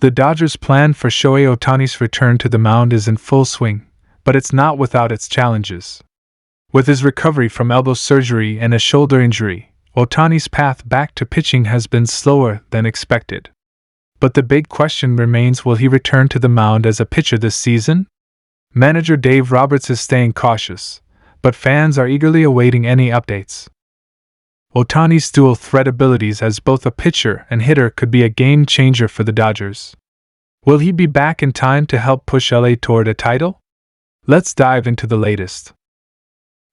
The Dodgers' plan for Shohei Ohtani's return to the mound is in full swing, but it's not without its challenges. With his recovery from elbow surgery and a shoulder injury, Ohtani's path back to pitching has been slower than expected. But the big question remains, will he return to the mound as a pitcher this season? Manager Dave Roberts is staying cautious, but fans are eagerly awaiting any updates. Ohtani's dual threat abilities as both a pitcher and hitter could be a game changer for the Dodgers. Will he be back in time to help push LA toward a title? Let's dive into the latest.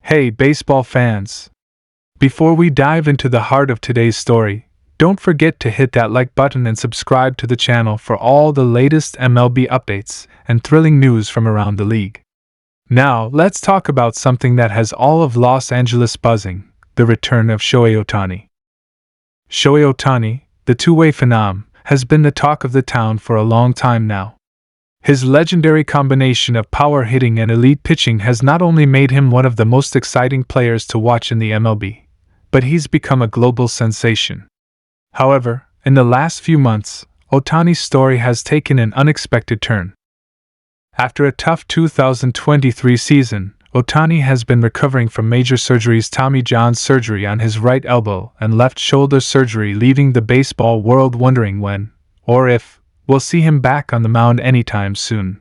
Hey, baseball fans! Before we dive into the heart of today's story, don't forget to hit that like button and subscribe to the channel for all the latest MLB updates and thrilling news from around the league. Now, let's talk about something that has all of Los Angeles buzzing: the return of Shohei Ohtani. Shohei Ohtani, the two-way phenom, has been the talk of the town for a long time now. His legendary combination of power hitting and elite pitching has not only made him one of the most exciting players to watch in the MLB, but he's become a global sensation. However, in the last few months, Ohtani's story has taken an unexpected turn. After a tough 2023 season, Ohtani has been recovering from major surgeries: Tommy John surgery on his right elbow and left shoulder surgery, leaving the baseball world wondering when, or if, we'll see him back on the mound anytime soon.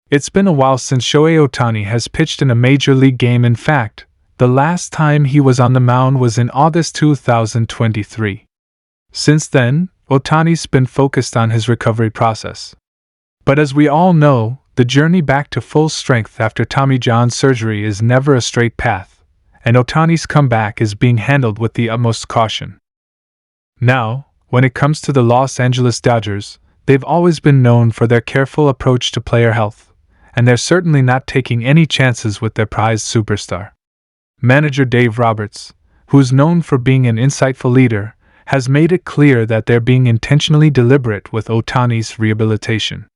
It's been a while since Shohei Ohtani has pitched in a major league game. In fact, the last time he was on the mound was in August 2023. Since then, Ohtani's been focused on his recovery process. But as we all know, the journey back to full strength after Tommy John surgery is never a straight path, and Ohtani's comeback is being handled with the utmost caution. Now, when it comes to the Los Angeles Dodgers, they've always been known for their careful approach to player health, and they're certainly not taking any chances with their prized superstar. Manager Dave Roberts, who's known for being an insightful leader, has made it clear that they're being intentionally deliberate with Ohtani's rehabilitation.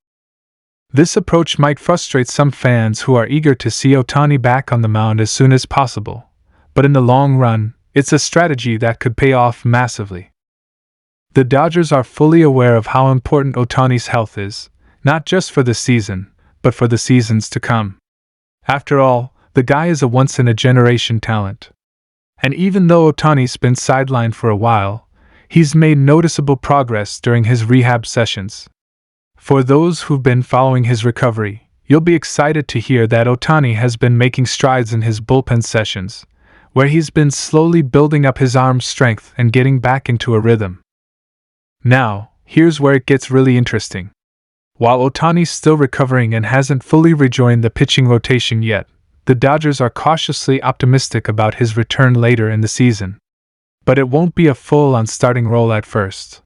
This approach might frustrate some fans who are eager to see Ohtani back on the mound as soon as possible, but in the long run, it's a strategy that could pay off massively. The Dodgers are fully aware of how important Ohtani's health is, not just for the season, but for the seasons to come. After all, the guy is a once-in-a-generation talent. And even though Ohtani's been sidelined for a while, he's made noticeable progress during his rehab sessions. For those who've been following his recovery, you'll be excited to hear that Ohtani has been making strides in his bullpen sessions, where he's been slowly building up his arm strength and getting back into a rhythm. Now, here's where it gets really interesting. While Ohtani's still recovering and hasn't fully rejoined the pitching rotation yet, the Dodgers are cautiously optimistic about his return later in the season. But it won't be a full-on starting role at first.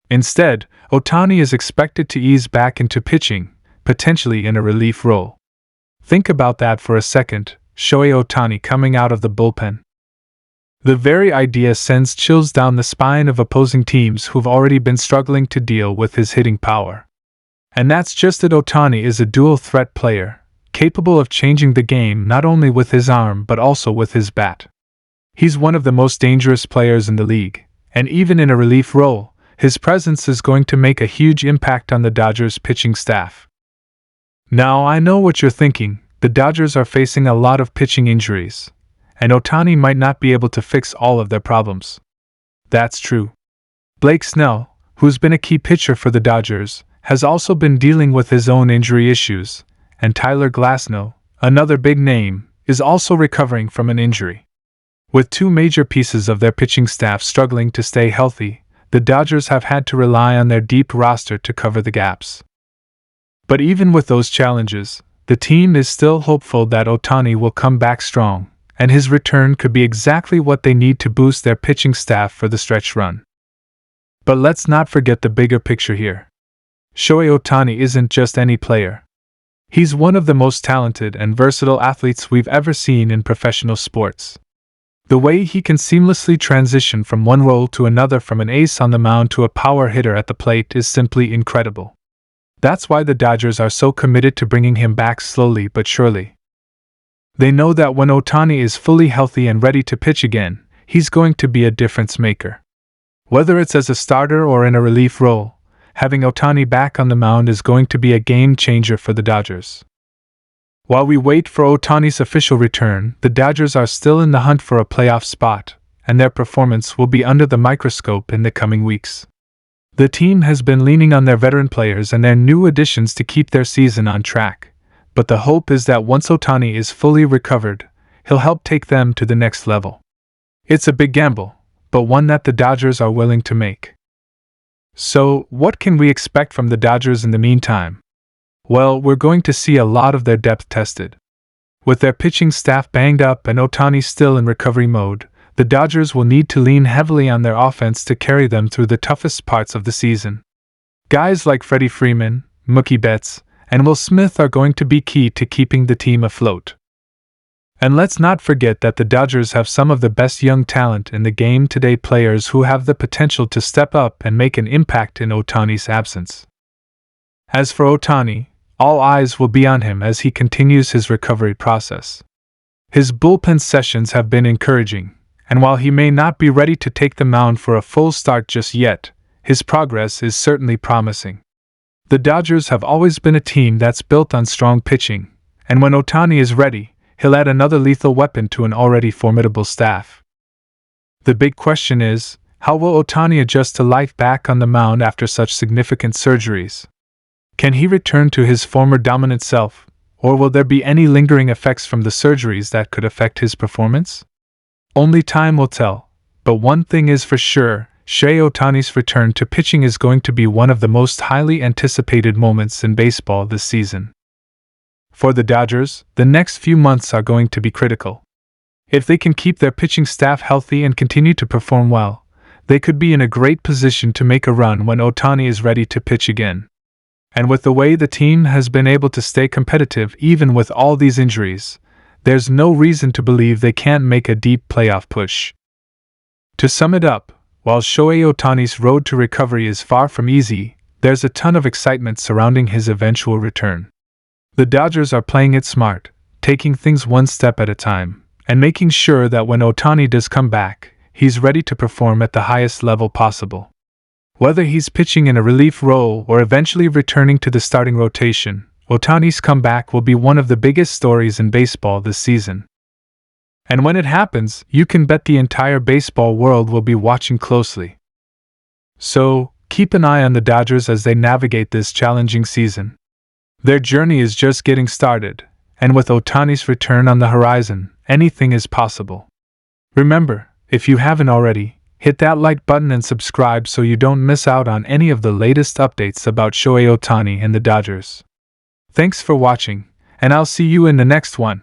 Instead, Ohtani is expected to ease back into pitching, potentially in a relief role. Think about that for a second: Shohei Ohtani coming out of the bullpen. The very idea sends chills down the spine of opposing teams who've already been struggling to deal with his hitting power. And that's just it. Ohtani is a dual-threat player, capable of changing the game not only with his arm but also with his bat. He's one of the most dangerous players in the league, and even in a relief role, his presence is going to make a huge impact on the Dodgers' pitching staff. Now, I know what you're thinking: the Dodgers are facing a lot of pitching injuries, and Ohtani might not be able to fix all of their problems. That's true. Blake Snell, who's been a key pitcher for the Dodgers, has also been dealing with his own injury issues, and Tyler Glasnow, another big name, is also recovering from an injury. With two major pieces of their pitching staff struggling to stay healthy, the Dodgers have had to rely on their deep roster to cover the gaps. But even with those challenges, the team is still hopeful that Ohtani will come back strong, and his return could be exactly what they need to boost their pitching staff for the stretch run. But let's not forget the bigger picture here. Shohei Ohtani isn't just any player. He's one of the most talented and versatile athletes we've ever seen in professional sports. The way he can seamlessly transition from one role to another, from an ace on the mound to a power hitter at the plate, is simply incredible. That's why the Dodgers are so committed to bringing him back slowly but surely. They know that when Ohtani is fully healthy and ready to pitch again, he's going to be a difference maker. Whether it's as a starter or in a relief role, having Ohtani back on the mound is going to be a game changer for the Dodgers. While we wait for Ohtani's official return, the Dodgers are still in the hunt for a playoff spot, and their performance will be under the microscope in the coming weeks. The team has been leaning on their veteran players and their new additions to keep their season on track, but the hope is that once Ohtani is fully recovered, he'll help take them to the next level. It's a big gamble, but one that the Dodgers are willing to make. So, what can we expect from the Dodgers in the meantime? Well, we're going to see a lot of their depth tested. With their pitching staff banged up and Ohtani still in recovery mode, the Dodgers will need to lean heavily on their offense to carry them through the toughest parts of the season. Guys like Freddie Freeman, Mookie Betts, and Will Smith are going to be key to keeping the team afloat. And let's not forget that the Dodgers have some of the best young talent in the game today, players who have the potential to step up and make an impact in Ohtani's absence. As for Ohtani, all eyes will be on him as he continues his recovery process. His bullpen sessions have been encouraging, and while he may not be ready to take the mound for a full start just yet, his progress is certainly promising. The Dodgers have always been a team that's built on strong pitching, and when Ohtani is ready, he'll add another lethal weapon to an already formidable staff. The big question is, how will Ohtani adjust to life back on the mound after such significant surgeries? Can he return to his former dominant self, or will there be any lingering effects from the surgeries that could affect his performance? Only time will tell, but one thing is for sure, Shohei Ohtani's return to pitching is going to be one of the most highly anticipated moments in baseball this season. For the Dodgers, the next few months are going to be critical. If they can keep their pitching staff healthy and continue to perform well, they could be in a great position to make a run when Ohtani is ready to pitch again. And with the way the team has been able to stay competitive even with all these injuries, there's no reason to believe they can't make a deep playoff push. To sum it up, while Shohei Ohtani's road to recovery is far from easy, there's a ton of excitement surrounding his eventual return. The Dodgers are playing it smart, taking things one step at a time, and making sure that when Ohtani does come back, he's ready to perform at the highest level possible. Whether he's pitching in a relief role or eventually returning to the starting rotation, Ohtani's comeback will be one of the biggest stories in baseball this season. And when it happens, you can bet the entire baseball world will be watching closely. So, keep an eye on the Dodgers as they navigate this challenging season. Their journey is just getting started, and with Ohtani's return on the horizon, anything is possible. Remember, if you haven't already, hit that like button and subscribe so you don't miss out on any of the latest updates about Shohei Ohtani and the Dodgers. Thanks for watching, and I'll see you in the next one.